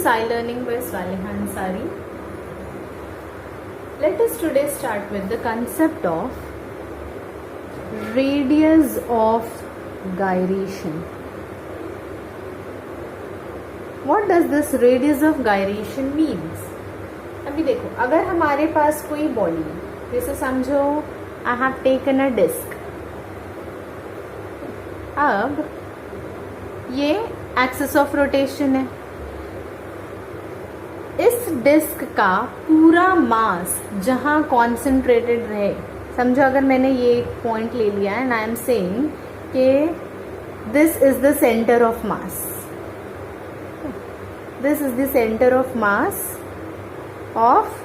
Sai Learning by Saliha Ansari. Let us today start with the concept of radius of gyration. What does this radius of gyration means? अभी देखो, अगर हमारे पास कोई body है, जैसे समझो I have taken a disc. अब ये एक्सिस ऑफ रोटेशन है. इस डिस्क का पूरा मास जहां कॉन्सेंट्रेटेड रहे, समझो अगर मैंने ये एक पॉइंट ले लिया है एंड आई एम सेइंग कि this is the centre of mass, this is the centre of mass of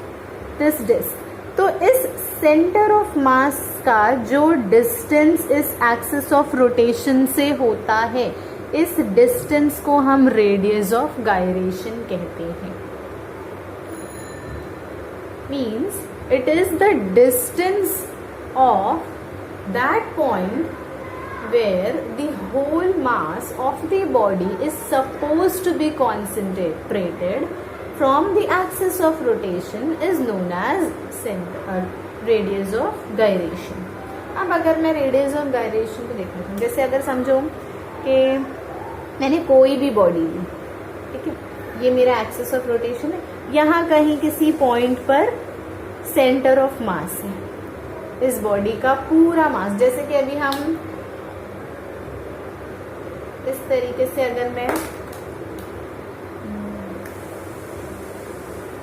this disc. तो इस सेंटर ऑफ मास का जो डिस्टेंस इस एक्सिस ऑफ रोटेशन से होता है, इस डिस्टेंस को हम रेडियस ऑफ गायरेशन कहते हैं. Means it is the distance of that point where the whole mass of the body is supposed to be concentrated from the axis of rotation is known as radius of gyration. अब अगर मैं radius of gyration को देखना चाहूँ, जैसे अगर समझो कि मैंने कोई भी बॉडी ली, ठीक है, ये मेरा एक्सिस ऑफ रोटेशन है, यहाँ कहीं किसी पॉइंट पर सेंटर ऑफ मास है, इस बॉडी का पूरा मास. जैसे कि अभी हम इस तरीके से, अगर मैं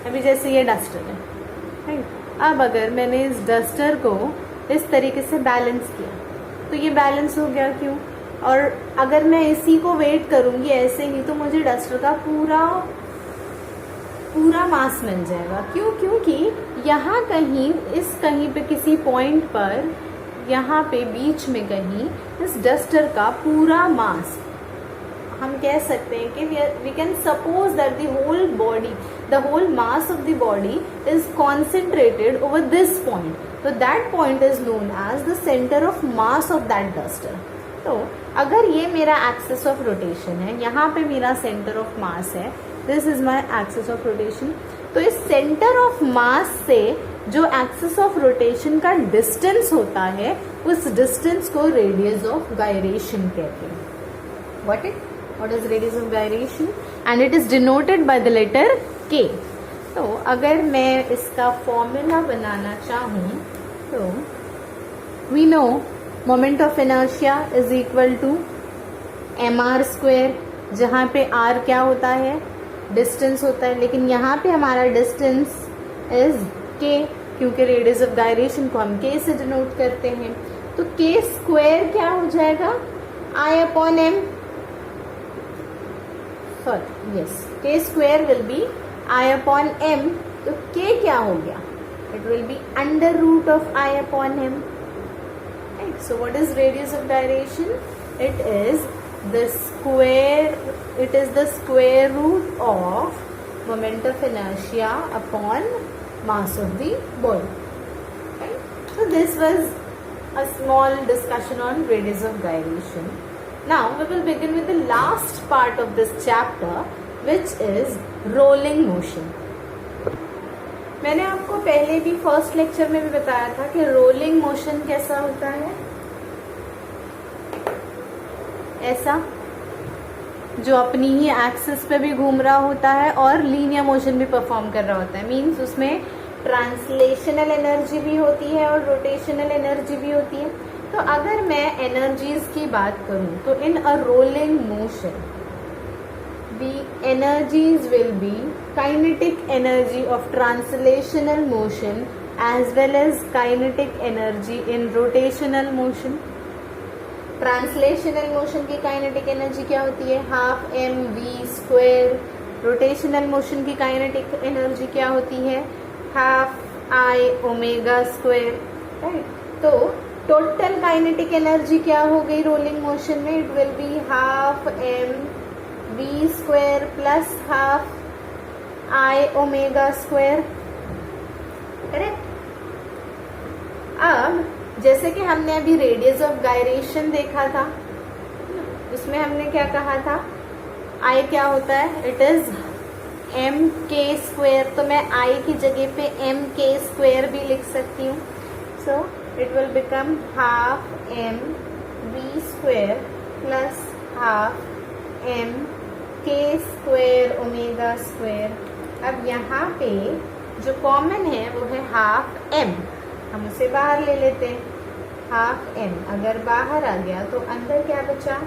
अभी जैसे ये डस्टर है, राइट, अब अगर मैंने इस डस्टर को इस तरीके से बैलेंस किया तो ये बैलेंस हो गया. क्यों? और अगर मैं इसी को वेट करूंगी ऐसे ही तो मुझे डस्टर का पूरा मास मिल जाएगा. क्यों? क्योंकि यहाँ कहीं पे किसी पॉइंट पर, यहाँ पे बीच में कहीं इस डस्टर का पूरा मास, हम कह सकते हैं कि we can suppose that the whole mass of the body is concentrated over this point. So that point is known as the center of mass of that duster. तो अगर ये मेरा axis of rotation है, यहाँ पे मेरा center of mass है, this is my axis of rotation. तो इस center of mass से जो axis of rotation का distance होता है, उस distance को radius of gyration कहते हैं. What is radius of gyration? And it is denoted by the letter K. तो अगर मैं इसका फॉर्मूला बनाना चाहूँ तो we know moment of inertia is equal to mr square, जहाँ पे r क्या होता है, डिस्टेंस होता है, लेकिन यहाँ पे हमारा डिस्टेंस इज k, क्योंकि रेडियस ऑफ गायरेशन को हम k से डिनोट करते हैं. तो k स्क्वायर क्या हो जाएगा, I upon m. K square will be I upon m. तो k क्या हो गया, it will be under root of I upon m. Right? So what is radius of gyration? It is the square root of moment of inertia upon mass of the body. Right? So this was a small discussion on radius of gyration. Now we will begin with the last part of this chapter, which is rolling motion. मैंने आपको पहले भी first lecture में भी बताया था कि rolling motion कैसा होता है, ऐसा जो अपनी ही एक्सिस पे भी घूम रहा होता है और लीनियर मोशन भी परफॉर्म कर रहा होता है. मीन्स उसमें ट्रांसलेशनल एनर्जी भी होती है और रोटेशनल एनर्जी भी होती है. तो अगर मैं एनर्जीज की बात करूं तो in a rolling motion the energies will be kinetic energy of translational motion as well as kinetic energy in rotational motion. Translational motion की काइनेटिक एनर्जी क्या होती है, half mv square. Rotational motion की kinetic energy क्या होती है, half I omega square. Right, तो total kinetic energy क्या हो गई रोलिंग मोशन में, it will be half m v square plus half I omega square. Correct. अब जैसे कि हमने अभी रेडियस ऑफ गायरेशन देखा था, उसमें हमने क्या कहा था, I क्या होता है, it is M K square, तो मैं आई की जगह पे एम के स्क्वेयर भी लिख सकती हूँ. So it will become half M V square plus half M K square omega square. अब यहाँ पे जो कॉमन है वो है हाफ एम, हम उसे बाहर ले लेते हैं. हाफ एम अगर बाहर आ गया तो अंदर क्या बचा,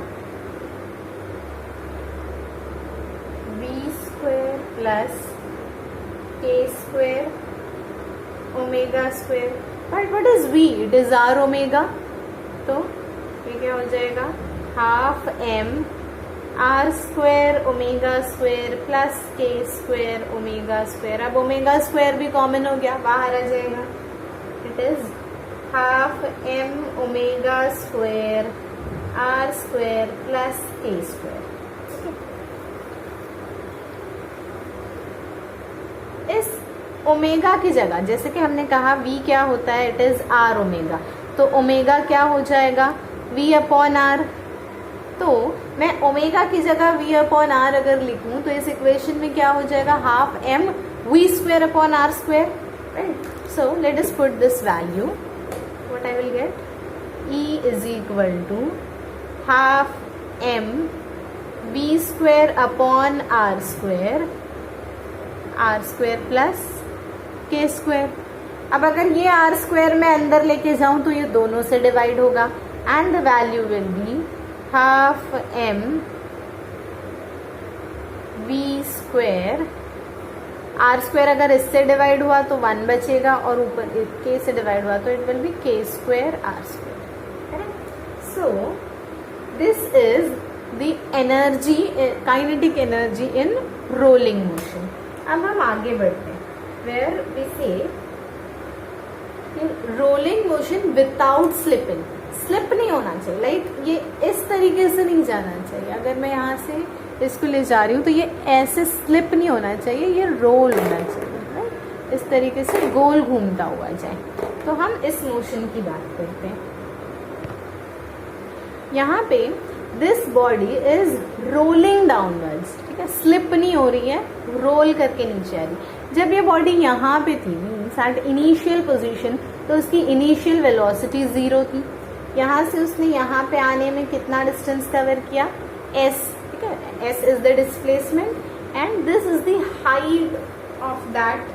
वी स्क्वेयर प्लस के square omega square. But what is V? It is R omega. तो ये क्या हो जाएगा, half M R square omega square plus के स्क्वेयर ओमेगा स्क्वेयर. अब ओमेगा स्क्वेयर भी कॉमन हो गया, बाहर आ जाएगा. It is half M omega square R square plus के स्क्वेयर. इस ओमेगा की जगह, जैसे कि हमने कहा v क्या होता है, इट इज आर ओमेगा, तो ओमेगा क्या हो जाएगा, v अपॉन आर. तो मैं ओमेगा की जगह v अपॉन आर अगर लिखूं तो इस इक्वेशन में क्या हो जाएगा, half M V square upon are square. Right. So let us put this value. What I will get, E is equal to half M V square upon are square plus के square. अब अगर ये are square मैं अंदर लेके जाऊं तो ये दोनों से डिवाइड होगा and the value will be half M V square. R square अगर इससे डिवाइड हुआ तो 1 बचेगा और ऊपर के से डिवाइड हुआ तो it will be K square R square. So this is the energy, kinetic energy in rolling motion. अब हम आगे बढ़ते हैं, where we say rolling motion without slipping. Slip नहीं होना चाहिए, लाइक ये इस तरीके से नहीं जाना चाहिए. अगर मैं यहाँ से इसको ले जा रही हूँ तो ये ऐसे स्लिप नहीं होना चाहिए, ये रोल होना चाहिए. राइट. इस तरीके से गोल घूमता हुआ जाए. तो हम इस मोशन की बात करते हैं. यहाँ पे this body is rolling downwards. ठीक है, स्लिप नहीं हो रही है, रोल करके नीचे आ रही. जब ये बॉडी यहाँ पे थी एट इनिशियल पोजीशन तो उसकी इनिशियल वेलोसिटी 0 थी. यहाँ से उसने यहाँ पे आने में कितना डिस्टेंस कवर किया, s. ठीक है, s is the displacement and this is the height of that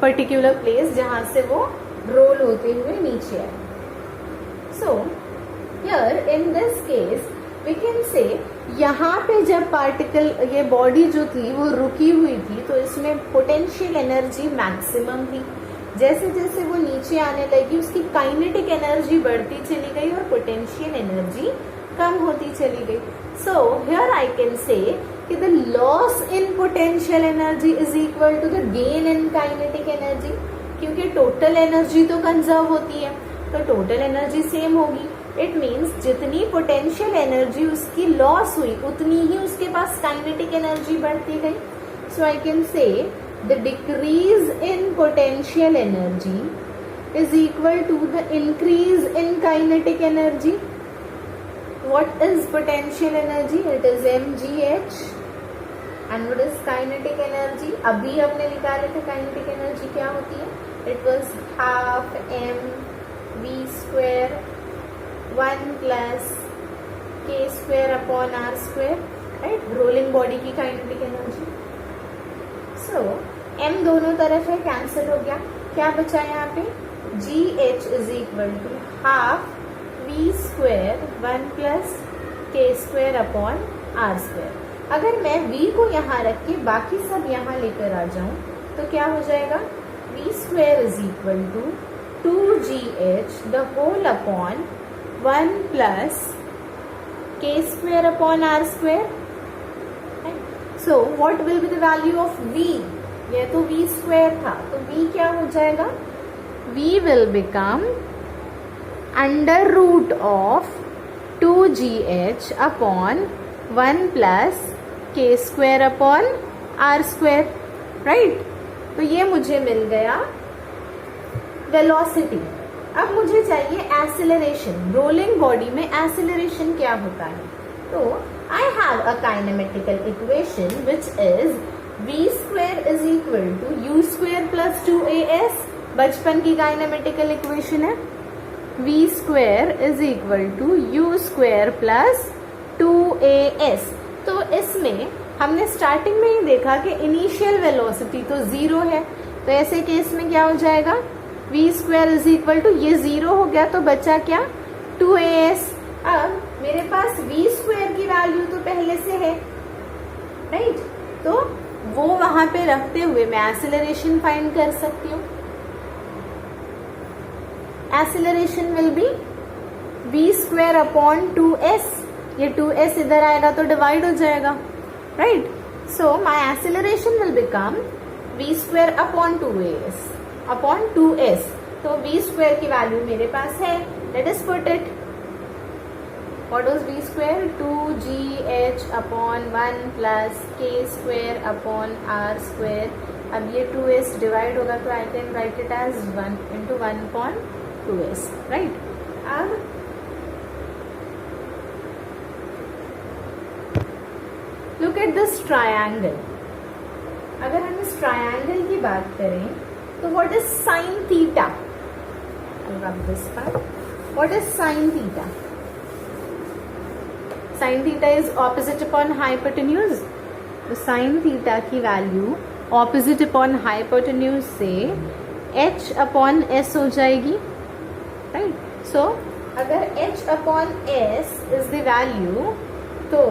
particular place जहां से वो रोल होते हुए नीचे आए. So here in this case we can say यहाँ पे जब पार्टिकल, ये बॉडी जो थी वो रुकी हुई थी तो इसमें पोटेंशियल एनर्जी मैक्सिमम थी. जैसे जैसे वो नीचे आने लगी उसकी काइनेटिक एनर्जी बढ़ती चली गई और पोटेंशियल एनर्जी कम होती चली गई. So here I can say कि the loss in potential energy is equal to the gain in kinetic energy. क्योंकि टोटल एनर्जी तो कंजर्व होती है तो टोटल एनर्जी सेम होगी. इट मीन्स जितनी पोटेंशियल एनर्जी उसकी लॉस हुई उतनी ही उसके पास काइनेटिक एनर्जी बढ़ती गई. So I can say the decrease in potential energy is equal to the increase in kinetic energy. What is potential energy? It is mgh. And what is kinetic energy? अभी हमने निकाले थे kinetic energy क्या होती है. It was half m v square 1 plus k square upon r square. Right? Rolling body की kinetic energy. So m दोनों तरफ है, कैंसिल हो गया. क्या बचा यहाँ पे, G H is equal to half V square 1 plus के स्क्वेयर अपॉन आर स्क्वेयर. अगर मैं v को यहाँ रख के बाकी सब यहाँ लेकर आ जाऊं तो क्या हो जाएगा, v square is equal to 2gh the whole upon 1 plus के square upon are square. So what will be the value of v? ये तो v स्क्वेयर था तो v क्या हो जाएगा, v will become under root of 2gh upon 1 plus के square upon are square. Right. तो ये मुझे मिल गया वेलोसिटी. अब मुझे चाहिए एक्सेलरेशन. रोलिंग बॉडी में एक्सेलरेशन क्या होता है, तो I have a kinematical equation which is is equal to U square plus 2as, बचपन की काइनेमेटिकल इक्वेशन है। v square is equal to U square plus 2as। तो इसमें हमने स्टार्टिंग में ही देखा कि इनिशियल वेलोसिटी तो 0 है, तो ऐसे केस में क्या हो जाएगा, v square is equal to, ये 0 हो गया तो बचा क्या, 2as। अब मेरे पास v स्क्वेयर की वैल्यू तो पहले से है, राइट, तो वो वहां पे रखते हुए मैं एक्सेलरेशन फाइंड कर सकती हूँ। Acceleration will be v square upon 2s, ये 2s इधर आएगा तो डिवाइड हो जाएगा, right. So my acceleration will become v square upon 2as upon 2s। तो v स्क्वेयर की वैल्यू मेरे पास है, late us put it. What was v square? 2gh upon 1 plus k square upon r square। अब ये 2s divide होगा तो I can write it as 1 into 1 upon 2s, right? अब look at this triangle। अगर हम इस triangle की बात करें तो what is sin theta? I'll rub this part। What is sin theta? Sine theta is opposite upon hypotenuse, तो sine theta की वैल्यू ऑपोजिट अपॉन हाइपोटेन्यूज से h अपॉन s हो जाएगी, राइट। सो अगर h upon s is the value तो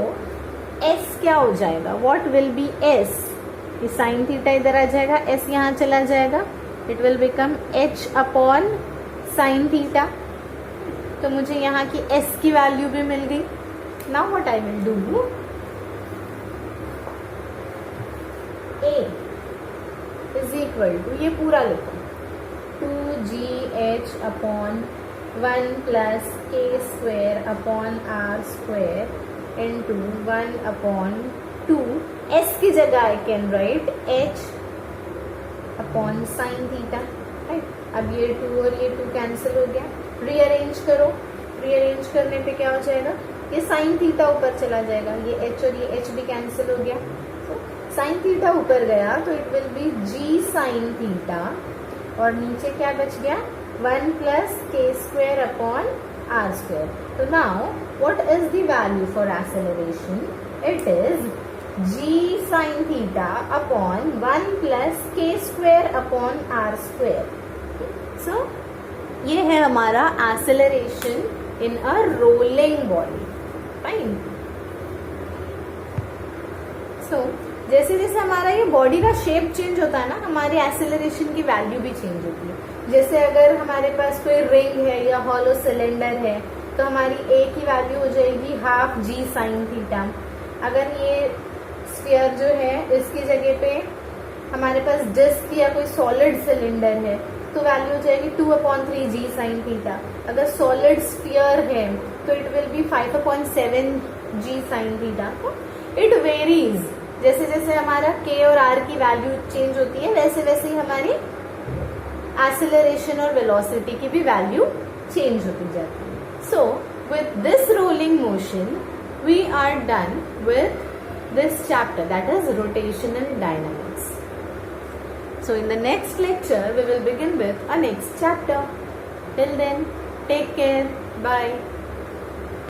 s क्या हो जाएगा, व्हाट विल बी s, ये साइन थीटा इधर आ जाएगा, s यहाँ चला जाएगा, it will become h upon sine theta. तो मुझे यहाँ की s की वैल्यू भी मिल गई। Now what I will do, A is equal to, ये पूरा लिखो, 2gh upon 1 plus k square upon r square into 1 upon 2, s की जगह I can write h upon sine theta, right. अब ये 2 और ये 2 कैंसिल हो गया, रीअरेंज करो, रीअरेंज करने पे क्या हो जाएगा, ये साइन थीटा ऊपर चला जाएगा, ये h और ये h भी कैंसिल हो गया, तो साइन थीटा ऊपर गया तो it will be g sine theta, और नीचे क्या बच गया, 1 plus k square upon r square. तो now what is the value for acceleration, it is g sine theta upon 1 plus k square upon r square. So ये है हमारा acceleration in a rolling body, fine. So जैसे जैसे हमारा ये body का shape change होता है ना, हमारी एक्सेलरेशन की वैल्यू भी चेंज होती है। जैसे अगर हमारे पास कोई रिंग है या हॉलो सिलेंडर है तो हमारी a की वैल्यू हो जाएगी हाफ g साइन थीटा। अगर ये स्फीयर जो है इसकी जगह पे हमारे पास डिस्क या कोई सॉलिड सिलेंडर है तो वैल्यू हो जाएगी 2/3 g साइन थीटा। अगर सॉलिड स्फीयर है तो it will B 5/7 g sine theta. It varies, जैसे जैसे हमारा k और r की वैल्यू चेंज होती है वैसे वैसे ही हमारी एक्सेलरेशन और वेलोसिटी की भी वैल्यू चेंज होती जाती है। So with this rolling motion we are done with this chapter, that is rotational dynamics. So in the next lecture we will begin with a next chapter. Till then, take care, bye.